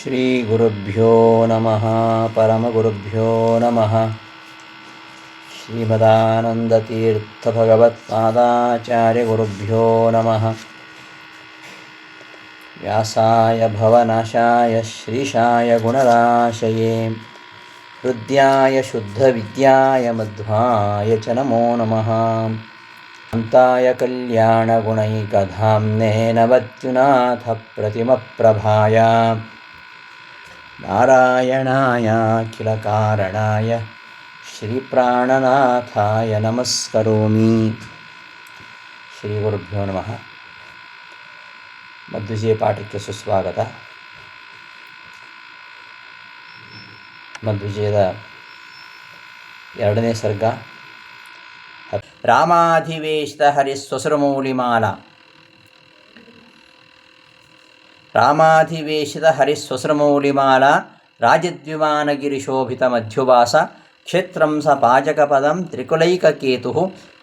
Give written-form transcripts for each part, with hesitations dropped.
ಶ್ರೀ ಗುರುಭ್ಯೋ ನಮಃ ಪರಮಗುರುಭ್ಯೋ ನಮಃ. ಶ್ರೀಮದಾನಂದತೀರ್ಥಭಗವತ್ಪಾದಾಚಾರ್ಯ ಗುರುಭ್ಯೋ ನಮಃ. ವ್ಯಾಸಾಯ ಭವನಾಶಾಯ ಶ್ರೀಶಾಯ ಗುಣರಾಶಯೇ ಹೃದ್ಯಾಯ ಶುದ್ಧವಿದ್ಯಾಯ ಮಧ್ವಾಯ ಚ ನಮೋ ನಮಃ. ಅಂತಾಯ ಕಲ್ಯಾಣಗುಣೈಕಧಾಮ್ನೇ ನವದ್ಯುನಾಥ ಪ್ರತಿಮಪ್ರಭಾಯ ನಾರಾಯಣಾಯ ಅಖಿಲ ಕಾರಣಾಯ ಶ್ರೀಪ್ರಾಣನಾಥಾಯ ನಮಸ್ಕರೋಮಿ. ಶ್ರೀ ಗುರುಭ್ಯೋ ನಮಃ. ಮಧ್ವಿಜಯ ಪಾಠಕ್ಕೆ ಸುಸ್ವಾಗತ. ಮಧ್ವಿಜಯದ 2ನೇ ಸರ್ಗ. ರಾಮಾಧಿವೇಶಿತ ಹರಿಸ್ವಸುರಮೌಲಿಮಾಲಾ. ರಾಮಾಧಿವೇಶಿತ ಹರಿಸ್ವಸುರಮೌಲಿಮಾಲಾ ರಾಜದ್ವಿಮಾನಗಿರಿಶೋಭಿತ ಮಧ್ಯುವಾಸ ಕ್ಷೇತ್ರಂ ಸ ಪಾಜಕಪದಂ ತ್ರಿಕುಲೈಕಕೇತು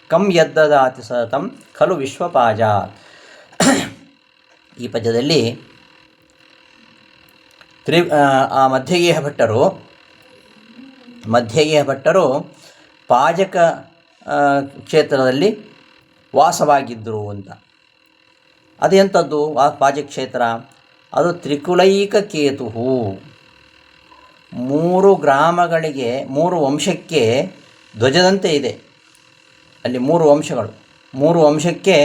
ಕಂ ಯದ್ದದಾತಿ ಸತತಂ ಖಲು ವಿಶ್ವಪಾಜಾತ್. ಈ ಪದ್ಯದಲ್ಲಿ ಮಧ್ಯಗೇಹ ಭಟ್ಟರು ಪಾಜಕ ಕ್ಷೇತ್ರದಲ್ಲಿ ವಾಸವಾಗಿದ್ದರು ಅಂತ. ಅದೆಂಥದ್ದು ಪಾಜಕ ಕ್ಷೇತ್ರ? ಅದು ತ್ರಿಕುಲೈಕ ಕೇತು. 3 ಗ್ರಾಮಗಳಿಗೆ 3 ವಂಶಕ್ಕೆ ಧ್ವಜದಂತೆ ಇದೆ. ಅಲ್ಲಿ 3 ವಂಶಗಳು, 3 ವಂಶಕ್ಕೆ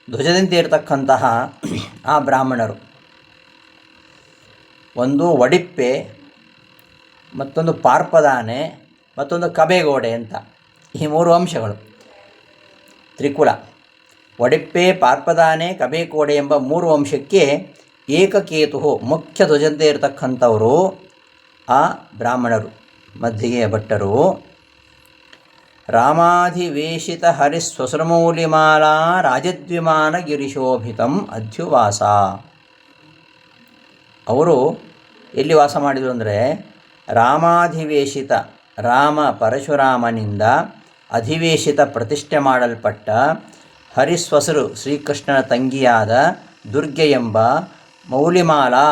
ಧ್ವಜದಂತೆ ಇರತಕ್ಕಂತಹ ಆ ಬ್ರಾಹ್ಮಣರು. ಒಂದು ವಡಿಪ್ಪೆ, ಮತ್ತೊಂದು ಪಾರ್ಪದಾನೆ, ಮತ್ತೊಂದು ಕಬೇಗೋಡೆ ಅಂತ. ಈ 3 ವಂಶಗಳು ತ್ರಿಕುಲ. ವಡಿಪ್ಪೆ, ಪಾರ್ಪದಾನೆ, ಕಬೇಕೋಡೆ ಎಂಬ 3 ವಂಶಕ್ಕೆ ಏಕಕೇತು ಮುಖ್ಯ ಧ್ವಜಂತೆ ಇರತಕ್ಕಂಥವರು ಆ ಬ್ರಾಹ್ಮಣರು, ಮಧ್ಯಗೇಹ ಭಟ್ಟರು. ರಾಮಾಧಿವೇಶಿತ ಹರಿಸ್ವಸುರಮೌಲಿಮಾಲಾ ರಾಜದ್ವಿಮಾನ ಗಿರಿಶೋಭಿತಂ ಅಧ್ಯುವಾಸ. ಅವರು ಎಲ್ಲಿ ವಾಸ ಮಾಡಿದರು ಅಂದರೆ, ರಾಮಾಧಿವೇಶಿತ, ರಾಮ ಪರಶುರಾಮನಿಂದ ಅಧಿವೇಶಿತ ಪ್ರತಿಷ್ಠೆ ಮಾಡಲ್ಪಟ್ಟ, ಹರಿಸ್ವಸರು ಶ್ರೀಕೃಷ್ಣನ ತಂಗಿಯಾದ ದುರ್ಗೆ ಎಂಬ ಮೌಲಿಮಾಲಾ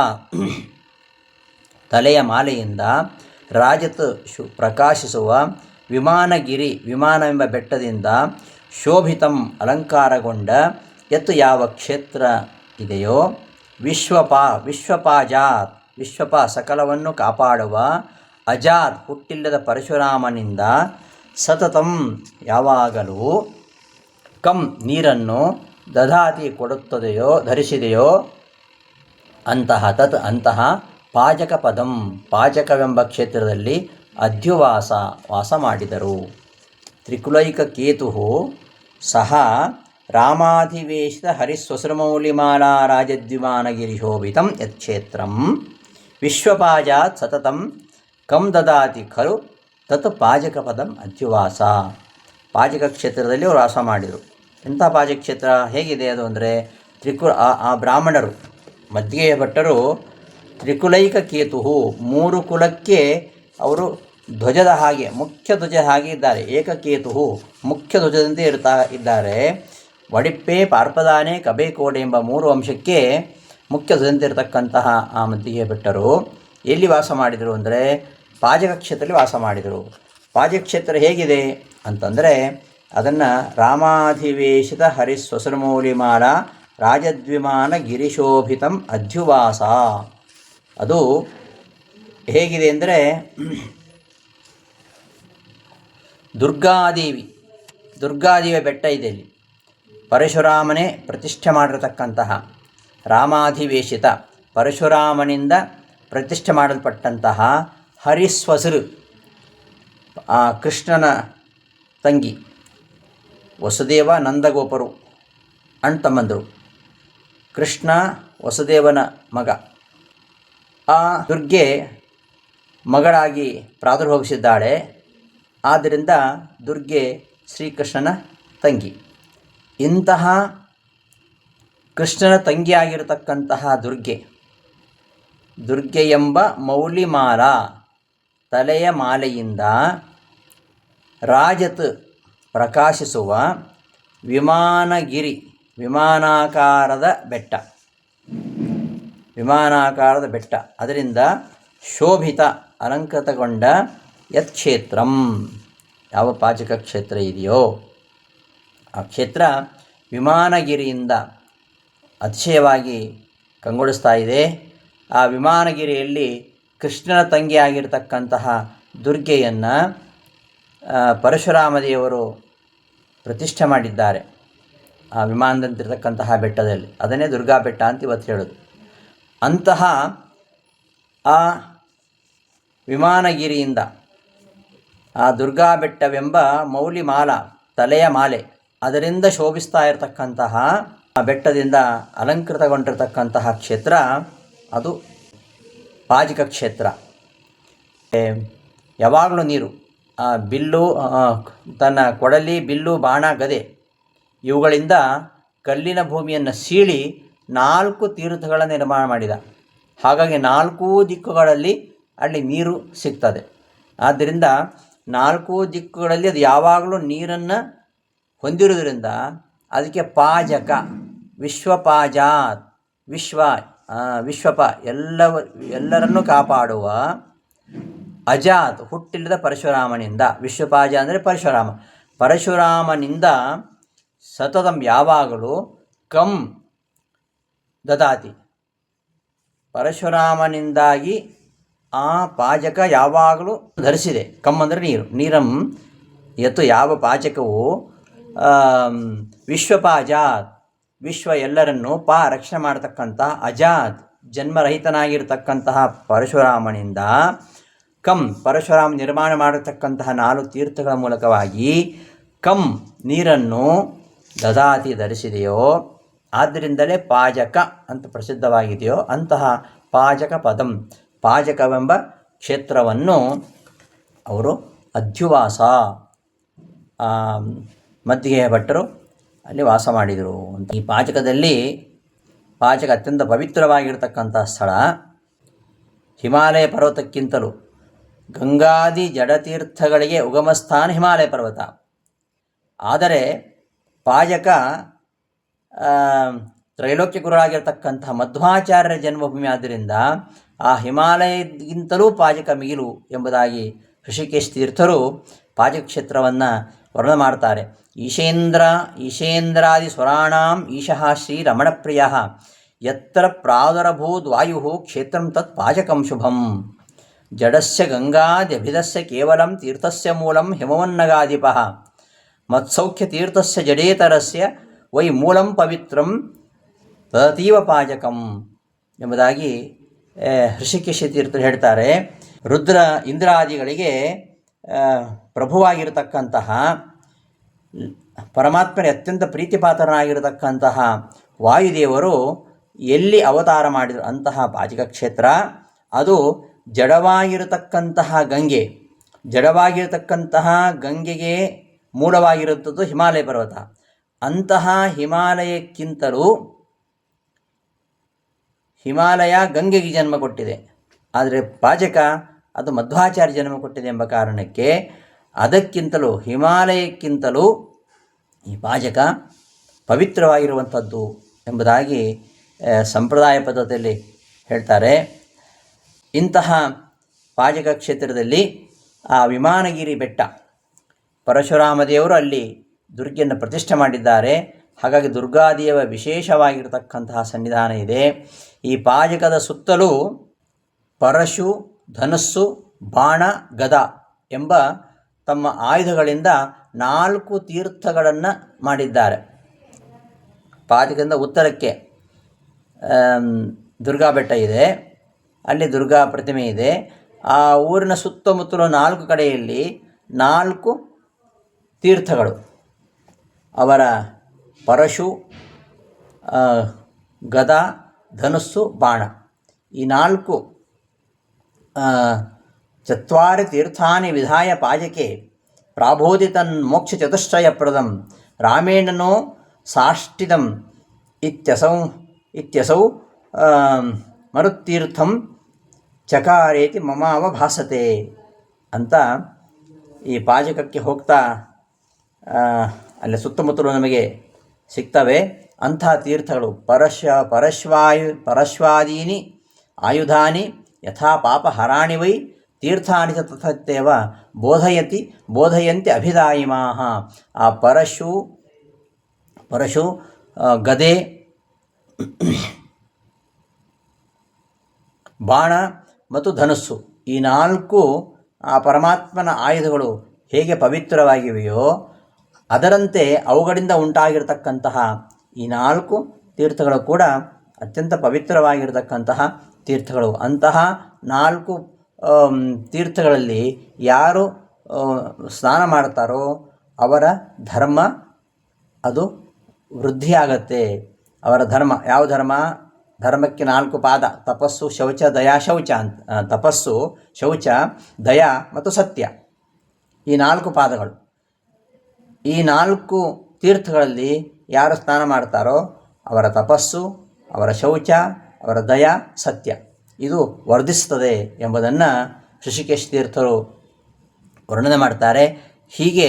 ತಲೆಯ ಮಾಲೆಯಿಂದ ರಾಜತ್ ಪ್ರಕಾಶಿಸುವ ವಿಮಾನಗಿರಿ, ವಿಮಾನವೆಂಬ ಬೆಟ್ಟದಿಂದ ಶೋಭಿತಂ ಅಲಂಕಾರಗೊಂಡ ಎತ್ತು ಯಾವ ಕ್ಷೇತ್ರ ಇದೆಯೋ, ವಿಶ್ವಪಾಜಾತ್ ವಿಶ್ವಪ ಸಕಲವನ್ನು ಕಾಪಾಡುವ, ಅಜಾತ್ ಹುಟ್ಟಿಲ್ಲದ ಪರಶುರಾಮನಿಂದ ಸತತಂ ಯಾವಾಗಲೂ, ಕಂ ನೀರನ್ನು ದಧಾತಿ ಕೊಡುತ್ತದೆಯೋ ಧರಿಸಿದೆಯೋ ಅಂತಹ ತತ್ ಅಂತಹ ಪಾಜಕ ಪದಂ ಪಾಜಕವೆಂಬ ಕ್ಷೇತ್ರದಲ್ಲಿ ಅಧ್ಯುವಾಸ ವಾಸ ಮಾಡಿದರು. ತ್ರಿಕುಲೈಕ ಕೇತು ಸಹ ರಾಮಾಧಿವೇಶಿತ ಹರಿಸ್ವಸುರಮೌಲಿಮಾಲಾ ರಾಜದ್ವಿಮಾನಗಿರಿಶೋಭಿತಂ ಯತ್ಕ್ಷೇತ್ರಂ ವಿಶ್ವಪಾಜಾತ್ ಸತತಂ ಕಂ ದದಾತಿ ಖಲು ತತ್ ಪಾಜಕ ಪದಂ ಅಧ್ಯುವಾಸ. ಪಾಜಕ ಕ್ಷೇತ್ರದಲ್ಲಿ ಅವರು ವಾಸ ಮಾಡಿದರು. ಎಂಥ ಪಾಜಕ ಕ್ಷೇತ್ರ, ಹೇಗಿದೆ ಅದು ಅಂದರೆ, ಆ ಬ್ರಾಹ್ಮಣರು ಮಧ್ಯಗೇಹ ಭಟ್ಟರು ತ್ರಿಕುಲೈಕ ಕೇತು, 3 ಕುಲಕ್ಕೆ ಅವರು ಧ್ವಜದ ಹಾಗೆ, ಮುಖ್ಯ ಧ್ವಜದ ಹಾಗೆ ಇದ್ದಾರೆ. ಏಕಕೇತು ಮುಖ್ಯ ಧ್ವಜದಂತೆ ಇದ್ದಾರೆ. ವಡಿಪ್ಪೆ, ಪಾರ್ಪದಾನೆ, ಕಬೇಕೋಡೆ ಎಂಬ 3 ವಂಶಕ್ಕೆ ಮುಖ್ಯ ಧ್ವಜದಂತೆ ಇರತಕ್ಕಂತಹ ಆ ಮಧ್ಯಗೇಹ ಭಟ್ಟರು ಎಲ್ಲಿ ವಾಸ ಮಾಡಿದರು ಅಂದರೆ, ಪಾಜಕ ಕ್ಷೇತ್ರದಲ್ಲಿ ವಾಸ ಮಾಡಿದರು. ಪಾಜಕ ಕ್ಷೇತ್ರ ಹೇಗಿದೆ ಅಂತಂದರೆ, ಅದನ್ನು ರಾಮಾಧಿವೇಶಿತ ಹರಿಸ್ವಸುರಮೌಲಿಮಾಲಾ ರಾಜದ್ವಿಮಾನ ಗಿರಿಶೋಭಿತಂ ಅಧ್ಯುವಾಸ. ಅದು ಹೇಗಿದೆ ಅಂದರೆ, ದುರ್ಗಾದೇವಿಯ ಬೆಟ್ಟ ಇದೆ ಇಲ್ಲಿ. ಪರಶುರಾಮನೇ ಪ್ರತಿಷ್ಠೆ ಮಾಡಿರತಕ್ಕಂತಹ, ರಾಮಾಧಿವೇಶಿತ ಪರಶುರಾಮನಿಂದ ಪ್ರತಿಷ್ಠೆ ಮಾಡಲ್ಪಟ್ಟಂತಹ ಹರಿಸ್ವಸರು, ಆ ಕೃಷ್ಣನ ತಂಗಿ, ವಸುದೇವ ನಂದಗೋಪರು ಅಣ್ತಮ್ಮಂದರು. ಕೃಷ್ಣ ವಸುದೇವನ ಮಗ. ಆ ದುರ್ಗೆ ಮಗಳಾಗಿ ಪ್ರಾದುರ್ಭವಿಸಿದ್ದಾಳೆ. ಆದ್ದರಿಂದ ದುರ್ಗೆ ಶ್ರೀಕೃಷ್ಣನ ತಂಗಿ. ಇಂತಹ ಕೃಷ್ಣನ ತಂಗಿಯಾಗಿರತಕ್ಕಂತಹ ದುರ್ಗೆ ಎಂಬ ಮೌಲಿಮಾಲಾ ತಲೆಯ ಮಾಲೆಯಿಂದ ರಾಜತ್ ಪ್ರಕಾಶಿಸುವ ವಿಮಾನಗಿರಿ, ವಿಮಾನಾಕಾರದ ಬೆಟ್ಟ, ವಿಮಾನಾಕಾರದ ಬೆಟ್ಟ, ಅದರಿಂದ ಶೋಭಿತ ಅಲಂಕೃತಗೊಂಡ ಯತ್ಕ್ಷೇತ್ರಂ, ಯಾವ ಪಾಚಕ ಕ್ಷೇತ್ರ ಇದೆಯೋ ಆ ಕ್ಷೇತ್ರ ವಿಮಾನಗಿರಿಯಿಂದ ಅತಿಶಯವಾಗಿ ಕಂಗೊಳಿಸ್ತಾ ಇದೆ. ಆ ವಿಮಾನಗಿರಿಯಲ್ಲಿ ಕೃಷ್ಣನ ತಂಗಿಯಾಗಿರ್ತಕ್ಕಂತಹ ದುರ್ಗೆಯನ್ನು ಪರಶುರಾಮ ದೇವರು ಪ್ರತಿಷ್ಠೆ ಮಾಡಿದ್ದಾರೆ ಆ ವಿಮಾನದಂತಿರ್ತಕ್ಕಂತಹ ಬೆಟ್ಟದಲ್ಲಿ. ಅದನ್ನೇ ದುರ್ಗಾ ಬೆಟ್ಟ ಅಂತ ಇವತ್ತು ಹೇಳೋದು. ಅಂತಹ ಆ ವಿಮಾನಗಿರಿಯಿಂದ ಆ ದುರ್ಗಾ ಬೆಟ್ಟವೆಂಬ ಮೌಲಿಮಾಲ, ತಲೆಯ ಮಾಲೆ, ಅದರಿಂದ ಶೋಭಿಸ್ತಾ ಇರತಕ್ಕಂತಹ ಆ ಬೆಟ್ಟದಿಂದ ಅಲಂಕೃತಗೊಂಡಿರ್ತಕ್ಕಂತಹ ಕ್ಷೇತ್ರ ಅದು ಪಾಜಕ ಕ್ಷೇತ್ರ. ಯಾವಾಗಲೂ ನೀರು, ಬಿಲ್ಲು, ತನ್ನ ಕೊಡಲಿ, ಬಿಲ್ಲು, ಬಾಣ, ಗದೆ ಇವುಗಳಿಂದ ಕಲ್ಲಿನ ಭೂಮಿಯನ್ನು ಸೀಳಿ 4 ತೀರ್ಥಗಳ ನಿರ್ಮಾಣ ಮಾಡಿದ. ಹಾಗಾಗಿ 4 ದಿಕ್ಕುಗಳಲ್ಲಿ ಅಲ್ಲಿ ನೀರು ಸಿಗ್ತದೆ. ಆದ್ದರಿಂದ 4 ದಿಕ್ಕುಗಳಲ್ಲಿ ಅದು ಯಾವಾಗಲೂ ನೀರನ್ನು ಹೊಂದಿರುವುದರಿಂದ ಅದಕ್ಕೆ ಪಾಜಕ, ವಿಶ್ವಪಾಜಾತ್, ವಿಶ್ವಪ ಎಲ್ಲರನ್ನೂ ಕಾಪಾಡುವ, ಅಜಾತ್ ಹುಟ್ಟಿಲ್ಲದ ಪರಶುರಾಮನಿಂದ, ವಿಶ್ವಪಾಜ ಅಂದರೆ ಪರಶುರಾಮನಿಂದ ಸತತಂ ಯಾವಾಗಲೂ ಕಂ ದದಾತಿ, ಪರಶುರಾಮನಿಂದಾಗಿ ಆ ಪಾಜಕ ಯಾವಾಗಲೂ ಧರಿಸಿದೆ. ಕಂ ಅಂದರೆ ನೀರು, ನೀರಂ ಯತ್ತು ಯಾವ ಪಾಚಕವು ವಿಶ್ವಪಾಜಾತ್, ವಿಶ್ವ ಎಲ್ಲರನ್ನೂ ರಕ್ಷಣೆ ಮಾಡತಕ್ಕಂಥ, ಅಜಾತ್ ಜನ್ಮರಹಿತನಾಗಿರ್ತಕ್ಕಂತಹ ಪರಶುರಾಮನಿಂದ, ಕಂ ಪರಶುರಾಮ ನಿರ್ಮಾಣ ಮಾಡತಕ್ಕಂತಹ 4 ತೀರ್ಥಗಳ ಮೂಲಕವಾಗಿ ಕಂ ನೀರನ್ನು ದದಾತಿ ಧರಿಸಿದೆಯೋ, ಆದ್ದರಿಂದಲೇ ಪಾಜಕ ಅಂತ ಪ್ರಸಿದ್ಧವಾಗಿದೆಯೋ ಅಂತಹ ಪಾಜಕ ಪದಂ, ಪಾಜಕವೆಂಬ ಕ್ಷೇತ್ರವನ್ನು ಅವರು ಅಧ್ಯುವಾಸ, ಮದ್ದಿಗೆ ಭಟ್ಟರು ಅಲ್ಲಿ ವಾಸ ಮಾಡಿದರು ಅಂತ. ಈ ಪಾಜಕದಲ್ಲಿ, ಪಾಜಕ ಅತ್ಯಂತ ಪವಿತ್ರವಾಗಿರ್ತಕ್ಕಂಥ ಸ್ಥಳ. ಹಿಮಾಲಯ ಪರ್ವತಕ್ಕಿಂತಲೂ ಗಂಗಾದಿ ಜಡತೀರ್ಥಗಳಿಗೆ ಉಗಮಸ್ಥಾನ ಹಿಮಾಲಯ ಪರ್ವತ. ಆದರೆ ಪಾಜಕ ತ್ರೈಲೋಕ್ಯ ಗುರುಗಳಾಗಿರ್ತಕ್ಕಂತಹ ಮಧ್ವಾಚಾರ್ಯರ ಜನ್ಮಭೂಮಿ ಆದ್ದರಿಂದ ಆ ಹಿಮಾಲಯಕ್ಕಿಂತಲೂ ಪಾಜಕ ಮಿಗಿಲು ಎಂಬುದಾಗಿ ಋಷಿಕೇಶ ತೀರ್ಥರು ಪಾಜಕ ಕ್ಷೇತ್ರವನ್ನು ವರ್ಣನೆ ಮಾಡ್ತಾರೆ. ಈಶೇಂದ್ರಾದಿ ಸ್ವರಾಣಾಂ ಈಶಃ ಶ್ರೀ ರಮಣಪ್ರಿಯ ಯತ್ರ ಪ್ರಾದುರಭೂದ್ವಾಯು ಕ್ಷೇತ್ರಂ ತತ್ ಪಾಜಕಂ ಶುಭಂ. ಜಡಸ್ಯ ಗಂಗಾದ್ಯಭಿದಸ್ಯ ಕೇವಲಂ ತೀರ್ಥಸ್ಯ ಮೂಲಂ ಹಿಮವನ್ನಗಾಧಿಪಃ ಮತ್ಸೌಖ್ಯ ತೀರ್ಥಸ್ಯ ಜಡೇತರಸ್ಯ ವೈ ಮೂಲಂ ಪವಿತ್ರಂ ತದತೀವ ಪಾಜಕಂ ಎಂಬುದಾಗಿ ಋಷಿಕೇಶ ತೀರ್ಥರು ಹೇಳ್ತಾರೆ. ರುದ್ರ ಇಂದ್ರಾದಿಗಳಿಗೆ ಪ್ರಭುವಾಗಿರತಕ್ಕಂತಹ, ಪರಮಾತ್ಮನ ಅತ್ಯಂತ ಪ್ರೀತಿಪಾತ್ರನಾಗಿರತಕ್ಕಂತಹ ವಾಯುದೇವರು ಎಲ್ಲಿ ಅವತಾರ ಮಾಡಿದರು ಅಂತಹ ಪಾಜಕ ಕ್ಷೇತ್ರ ಅದು ಜಡವಾಗಿರತಕ್ಕಂತಹ ಗಂಗೆ, ಜಡವಾಗಿರತಕ್ಕಂತಹ ಗಂಗೆಗೆ ಮೂಲವಾಗಿರುತ್ತದೆ ಹಿಮಾಲಯ ಪರ್ವತ. ಅಂತಹ ಹಿಮಾಲಯಕ್ಕಿಂತಲೂ ಹಿಮಾಲಯ ಗಂಗೆಗೆ ಜನ್ಮ ಕೊಟ್ಟಿದೆ, ಆದರೆ ಪಾಜಕ ಅದು ಮಧ್ವಾಚಾರ್ಯ ಜನ್ಮ ಕೊಟ್ಟಿದೆ ಎಂಬ ಕಾರಣಕ್ಕೆ ಅದಕ್ಕಿಂತಲೂ ಹಿಮಾಲಯಕ್ಕಿಂತಲೂ ಈ ಪಾಜಕ ಪವಿತ್ರವಾಗಿರುವಂಥದ್ದು ಎಂಬುದಾಗಿ ಸಂಪ್ರದಾಯ ಪದ್ಧತಿಯಲ್ಲಿ ಹೇಳ್ತಾರೆ. ಇಂತಹ ಪಾಜಕ ಕ್ಷೇತ್ರದಲ್ಲಿ ಆ ವಿಮಾನಗಿರಿ ಬೆಟ್ಟ, ಪರಶುರಾಮ ದೇವರು ಅಲ್ಲಿ ದುರ್ಗೆಯನ್ನು ಪ್ರತಿಷ್ಠೆ ಮಾಡಿದ್ದಾರೆ. ಹಾಗಾಗಿ ದುರ್ಗಾದೇವ ವಿಶೇಷವಾಗಿರತಕ್ಕಂತಹ ಸನ್ನಿಧಾನ ಇದೆ. ಈ ಪಾಜಕದ ಸುತ್ತಲೂ ಪರಶು, ಧನಸ್ಸು, ಬಾಣ, ಗದ ಎಂಬ ತಮ್ಮ ಆಯುಧಗಳಿಂದ 4 ತೀರ್ಥಗಳನ್ನು ಮಾಡಿದ್ದಾರೆ. ಪಾಜಕದಿಂದ ಉತ್ತರಕ್ಕೆ ದುರ್ಗಾ ಬೆಟ್ಟ ಇದೆ, ಅಲ್ಲಿ ದುರ್ಗಾ ಪ್ರತಿಮೆ ಇದೆ. ಆ ಊರಿನ ಸುತ್ತಮುತ್ತಲು 4 ಕಡೆಯಲ್ಲಿ 4 ತೀರ್ಥಗಳು, ಅವರ ಪರಶು, ಗದ, ಧನುಸ್ಸು, ಬಾಣ, ಈ 4 ಚತ್ವಾರಿ ತೀರ್ಥಾನಿ ವಿಧಾಯ ಪಾಜಕೆ ಪ್ರಾಬೋಧಿತನ್ ಮೋಕ್ಷ ಚತುಷ್ಟಯಪ್ರದಂ ರಾಮೇಣನೋ ಸಾಷ್ಟಿದಂ ಇತ್ಯಸೌ ಮರುತ್ತೀರ್ಥಂ ಚಕಾರೇತಿ ಮಮಾವ ಭಾಸತೆ ಅಂತ ಈ ಪಾಜಕಕ್ಕೆ ಹೋಗ್ತಾ ಅಲ್ಲಿ ಸುತ್ತಮುತ್ತಲು ನಮಗೆ ಸಿಗ್ತವೆ. ಅಂಥ ತೀರ್ಥಗಳು ಪರಶ್ವಾದೀನಿ ಆಯುಧಾನಿ ಯಥಾ ಪಾಪಹರಾಣಿ ವೈ ತೀರ್ಥಾನಿ ಚ ತಥೈತ್ಯೇವ ಬೋಧಯಂತಿ ಅಭಿದಾಯಿಮಾಹ. ಆ ಪರಶು ಗದೆ, ಬಾಣ ಮತ್ತು ಧನುಸ್ಸು, ಈ ನಾಲ್ಕು ಆ ಪರಮಾತ್ಮನ ಆಯುಧಗಳು ಹೇಗೆ ಪವಿತ್ರವಾಗಿವೆಯೋ ಅದರಂತೆ ಅವುಗಳಿಂದ ಉಂಟಾಗಿರತಕ್ಕಂತಹ ಈ ನಾಲ್ಕು ತೀರ್ಥಗಳು ಕೂಡ ಅತ್ಯಂತ ಪವಿತ್ರವಾಗಿರತಕ್ಕಂತಹ ತೀರ್ಥಗಳು. ಅಂತಹ ನಾಲ್ಕು ತೀರ್ಥಗಳಲ್ಲಿ ಯಾರು ಸ್ನಾನ ಮಾಡ್ತಾರೋ ಅವರ ಧರ್ಮ ಅದು ವೃದ್ಧಿಯಾಗತ್ತೆ. ಅವರ ಧರ್ಮ ಯಾವ ಧರ್ಮ? ಧರ್ಮಕ್ಕೆ 4 ಪಾದ: ತಪಸ್ಸು, ಶೌಚ, ದಯಾ, ಶೌಚ ಅಂತ. ತಪಸ್ಸು, ಶೌಚ, ದಯಾ ಮತ್ತು ಸತ್ಯ, ಈ 4 ಪಾದಗಳು. ಈ 4 ತೀರ್ಥಗಳಲ್ಲಿ ಯಾರು ಸ್ನಾನ ಮಾಡ್ತಾರೋ ಅವರ ತಪಸ್ಸು, ಅವರ ಶೌಚ, ಅವರ ದಯಾ, ಸತ್ಯ ಇದು ವರ್ಧಿಸ್ತದೆ ಎಂಬುದನ್ನು ಋಷಿಕೇಶ ತೀರ್ಥರು ವರ್ಣನೆ ಮಾಡ್ತಾರೆ. ಹೀಗೆ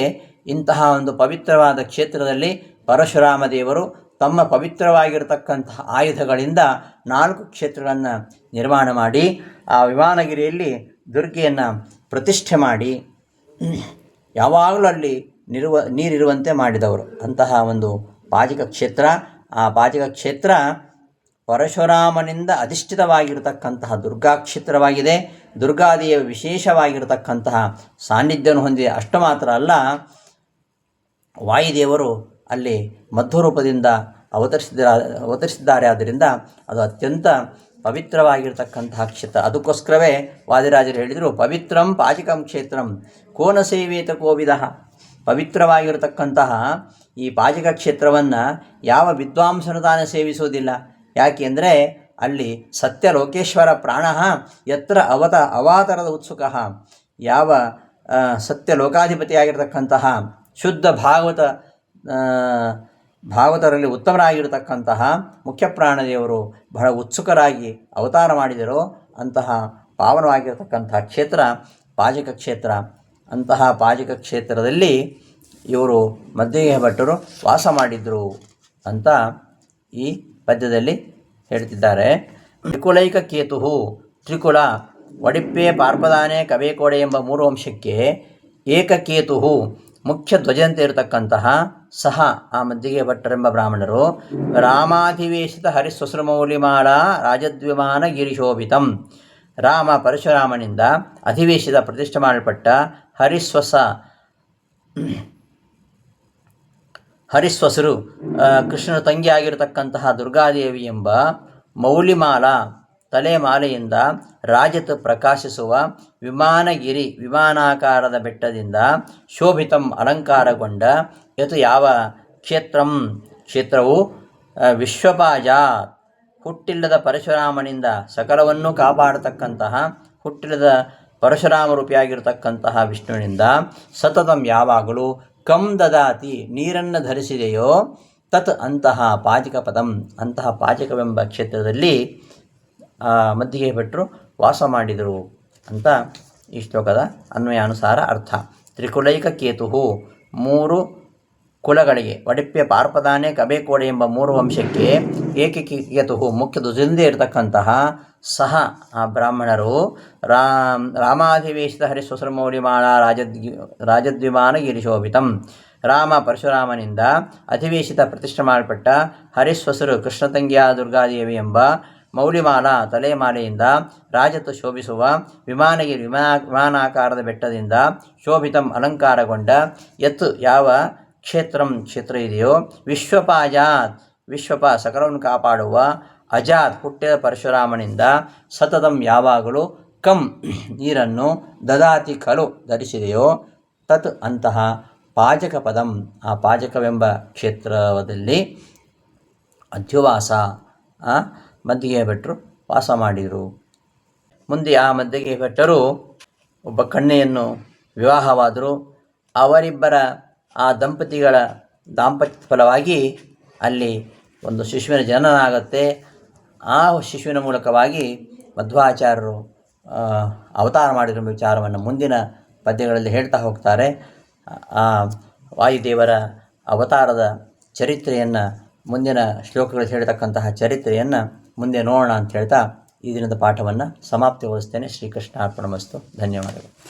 ಇಂತಹ ಒಂದು ಪವಿತ್ರವಾದ ಕ್ಷೇತ್ರದಲ್ಲಿ ಪರಶುರಾಮ ದೇವರು ತಮ್ಮ ಪವಿತ್ರವಾಗಿರತಕ್ಕಂತಹ ಆಯುಧಗಳಿಂದ 4 ಕ್ಷೇತ್ರಗಳನ್ನು ನಿರ್ಮಾಣ ಮಾಡಿ ಆ ವಿಮಾನಗಿರಿಯಲ್ಲಿ ದುರ್ಗೆಯನ್ನು ಪ್ರತಿಷ್ಠೆ ಮಾಡಿ ಯಾವಾಗಲೂ ಅಲ್ಲಿ ನೀರಿರುವಂತೆ ಮಾಡಿದವರು. ಅಂತಹ ಒಂದು ಪಾಜಕ ಕ್ಷೇತ್ರ. ಆ ಪಾಜಕ ಕ್ಷೇತ್ರ ಪರಶುರಾಮನಿಂದ ಅಧಿಷ್ಠಿತವಾಗಿರತಕ್ಕಂತಹ ದುರ್ಗಾ ಕ್ಷೇತ್ರವಾಗಿದೆ. ದುರ್ಗಾದೇವಿಯ ವಿಶೇಷವಾಗಿರತಕ್ಕಂತಹ ಸಾನ್ನಿಧ್ಯವನ್ನು ಹೊಂದಿದೆ. ಅಷ್ಟು ಮಾತ್ರ ಅಲ್ಲ, ವಾಯುದೇವರು ಅಲ್ಲಿ ಮಧ್ವರೂಪದಿಂದ ಅವತರಿಸಿದ್ದಾರೆ. ಆದ್ದರಿಂದ ಅದು ಅತ್ಯಂತ ಪವಿತ್ರವಾಗಿರ್ತಕ್ಕಂತಹ ಕ್ಷೇತ್ರ. ಅದಕ್ಕೋಸ್ಕರವೇ ವಾದಿರಾಜರು ಹೇಳಿದರು, ಪವಿತ್ರಂ ಪಾಜಕಂ ಕ್ಷೇತ್ರಂ ಕೋನ ಸೇವೇತ ಕೋವಿದ. ಪವಿತ್ರವಾಗಿರತಕ್ಕಂತಹ ಈ ಪಾಜಕ ಕ್ಷೇತ್ರವನ್ನು ಯಾವ ವಿದ್ವಾಂಸನು ತಾನೇ ಸೇವಿಸುವುದಿಲ್ಲ. ಯಾಕೆಂದರೆ ಅಲ್ಲಿ ಸತ್ಯಲೋಕೇಶ್ವರ ಪ್ರಾಣ ಯತ್ರ ಅವಾತರದ ಉತ್ಸುಕ. ಯಾವ ಸತ್ಯಲೋಕಾಧಿಪತಿಯಾಗಿರ್ತಕ್ಕಂತಹ ಶುದ್ಧ ಭಾಗವತರಲ್ಲಿ ಉತ್ತಮರಾಗಿರತಕ್ಕಂತಹ ಮುಖ್ಯ ಪ್ರಾಣದೇವರು ಬಹಳ ಉತ್ಸುಕರಾಗಿ ಅವತಾರ ಮಾಡಿದರೋ ಅಂತಹ ಪಾವನವಾಗಿರತಕ್ಕಂತಹ ಕ್ಷೇತ್ರ ಪಾಜಕ ಕ್ಷೇತ್ರ. ಅಂತಹ ಪಾಜಕ ಕ್ಷೇತ್ರದಲ್ಲಿ ಇವರು ಮಧ್ಯಗೆ ಭಟ್ಟರು ವಾಸ ಮಾಡಿದರು ಅಂತ ಈ ಪದ್ಯದಲ್ಲಿ ಹೇಳ್ತಿದ್ದಾರೆ. ತ್ರಿಕುಲೈಕ ಕೇತು, ತ್ರಿಕುಲ, ಒಡಿಪ್ಪೆ, ಪಾರ್ಪದಾನೆ, ಕಬೇಕೋಡೆ ಎಂಬ 3 ವಂಶಕ್ಕೆ ಏಕಕೇತು ಮುಖ್ಯ ಧ್ವಜಂತೆ ಇರತಕ್ಕಂತಹ ಸಹ ಆ ಮಧ್ಯಗೆ ಭಟ್ಟರೆಂಬ ಬ್ರಾಹ್ಮಣರು ರಾಮಾಧಿವೇಶಿತ ಹರಿಸ್ವಸೃಮೌಲಿಮಾಲ ರಾಜದ್ವಿಮಾನ ಗಿರಿಶೋಭಿತಂ. ರಾಮ ಪರಶುರಾಮನಿಂದ ಅಧಿವೇಶಿತ ಪ್ರತಿಷ್ಠೆ ಮಾಡಲ್ಪಟ್ಟ ಹರಿಸ್ವಸರು ಕೃಷ್ಣನ ತಂಗಿಯಾಗಿರತಕ್ಕಂತಹ ದುರ್ಗಾದೇವಿ ಎಂಬ ಮೌಲಿಮಾಲ ತಲೆಮಾಲೆಯಿಂದ ರಾಜತ್ ಪ್ರಕಾಶಿಸುವ ವಿಮಾನಗಿರಿ ವಿಮಾನಾಕಾರದ ಬೆಟ್ಟದಿಂದ ಶೋಭಿತಂ ಅಲಂಕಾರಗೊಂಡ ಯತು ಯಾವ ಕ್ಷೇತ್ರವು ವಿಶ್ವಪಾಜ ಹುಟ್ಟಿಲ್ಲದ ಪರಶುರಾಮನಿಂದ ಸಕಲವನ್ನು ಕಾಪಾಡತಕ್ಕಂತಹ ಹುಟ್ಟಿಲ್ಲದ ಪರಶುರಾಮ ರೂಪಿಯಾಗಿರತಕ್ಕಂತಹ ವಿಷ್ಣುವಿನಿಂದ ಸತತಂ ಯಾವಾಗಲೂ ಕಂ ದದಾತಿ ನೀರನ್ನು ಧರಿಸಿದೆಯೋ ತತ್ ಅಂತಹ ಪಾಜಕ ಪದಂ ಅಂತಹ ಪಾಜಕವೆಂಬ ಕ್ಷೇತ್ರದಲ್ಲಿ ಮಧ್ಯಗೆ ಭಟ್ಟರು ವಾಸ ಮಾಡಿದರು ಅಂತ ಈ ಶ್ಲೋಕದ ಅನ್ವಯಾನುಸಾರ ಅರ್ಥ. ತ್ರಿಕುಲೈಕ ಕೇತು 3 ಕುಲಗಳಿಗೆ ಒಡಿಪ್ಪೆ, ಪಾರ್ಪದಾನೆ, ಕಬೇಕೋಡೆ ಎಂಬ 3 ವಂಶಕ್ಕೆ ಏಕಕೇತು ಮುಖ್ಯ ಧ್ವಜದಿಂದ ಇರತಕ್ಕಂತಹ ಸಹ ಆ ಬ್ರಾಹ್ಮಣರು ರಾಮಾಧಿವೇಶಿತ ಹರಿಸ್ವಸೃಮೌಲಿಮಾಳ ರಾಜದ್ವಿಮಾನ ಗಿರಿಶೋಭಿತಂ. ರಾಮ ಪರಶುರಾಮನಿಂದ ಅಧಿವೇಶಿತ ಪ್ರತಿಷ್ಠೆ ಮಾಡಲ್ಪಟ್ಟ ಹರಿಸ್ವಸರು ಕೃಷ್ಣತಂಗಿಯ ದುರ್ಗಾದೇವಿ ಎಂಬ ಮೌಲಿಮಾಲ ತಲೆಮಾಲೆಯಿಂದ ರಾಜತ್ತು ಶೋಭಿಸುವ ವಿಮಾನಗಿರಿ ವಿಮಾನಾಕಾರದ ಬೆಟ್ಟದಿಂದ ಶೋಭಿತಂ ಅಲಂಕಾರಗೊಂಡ ಯತ್ ಯಾವ ಕ್ಷೇತ್ರ ಇದೆಯೋ ವಿಶ್ವಪಾಜಾತ್ ವಿಶ್ವಪ ಸಕಲವನ್ನು ಕಾಪಾಡುವ ಅಜಾತ್ ಹುಟ್ಟಿದ ಪರಶುರಾಮನಿಂದ ಸತತಂ ಯಾವಾಗಲೂ ಕಂ ನೀರನ್ನು ದದಾತಿ ಕಲು ಧರಿಸಿದೆಯೋ ತತ್ ಅಂತಹ ಪಾಜಕ ಪದಂ ಆ ಪಾಜಕವೆಂಬ ಕ್ಷೇತ್ರದಲ್ಲಿ ಅಧ್ಯುವಾಸ ಮಧ್ಯಗೆ ಭಟ್ಟರು ವಾಸ ಮಾಡಿದರು. ಮುಂದೆ ಆ ಮಧ್ಯಗೆ ಭಟ್ಟರು ಒಬ್ಬ ಕನ್ಯೆಯನ್ನು ವಿವಾಹವಾದರು. ಅವರಿಬ್ಬರ ಆ ದಂಪತಿಗಳ ದಾಂಪತ್ಯ ಫಲವಾಗಿ ಅಲ್ಲಿ ಒಂದು ಶಿಶುವಿನ ಜನನ ಆಗುತ್ತೆ. ಆ ಶಿಶುವಿನ ಮೂಲಕವಾಗಿ ಮಧ್ವಾಚಾರ್ಯರು ಅವತಾರ ಮಾಡಿರುವ ವಿಚಾರವನ್ನು ಮುಂದಿನ ಪದ್ಯಗಳಲ್ಲಿ ಹೇಳ್ತಾ ಹೋಗ್ತಾರೆ. ಆ ವಾಯುದೇವರ ಅವತಾರದ ಚರಿತ್ರೆಯನ್ನು ಮುಂದಿನ ಶ್ಲೋಕಗಳು ಹೇಳ್ತಕ್ಕಂತಹ ಚರಿತ್ರೆಯನ್ನು ಮುಂದೆ ನೋಡೋಣ ಅಂತ ಹೇಳ್ತಾ ಈ ದಿನದ ಪಾಠವನ್ನು ಸಮಾಪ್ತಿಗೊಳಿಸ್ತೇನೆ. ಶ್ರೀಕೃಷ್ಣ ಅರ್ಪಣಮಸ್ತು. ಧನ್ಯವಾದಗಳು.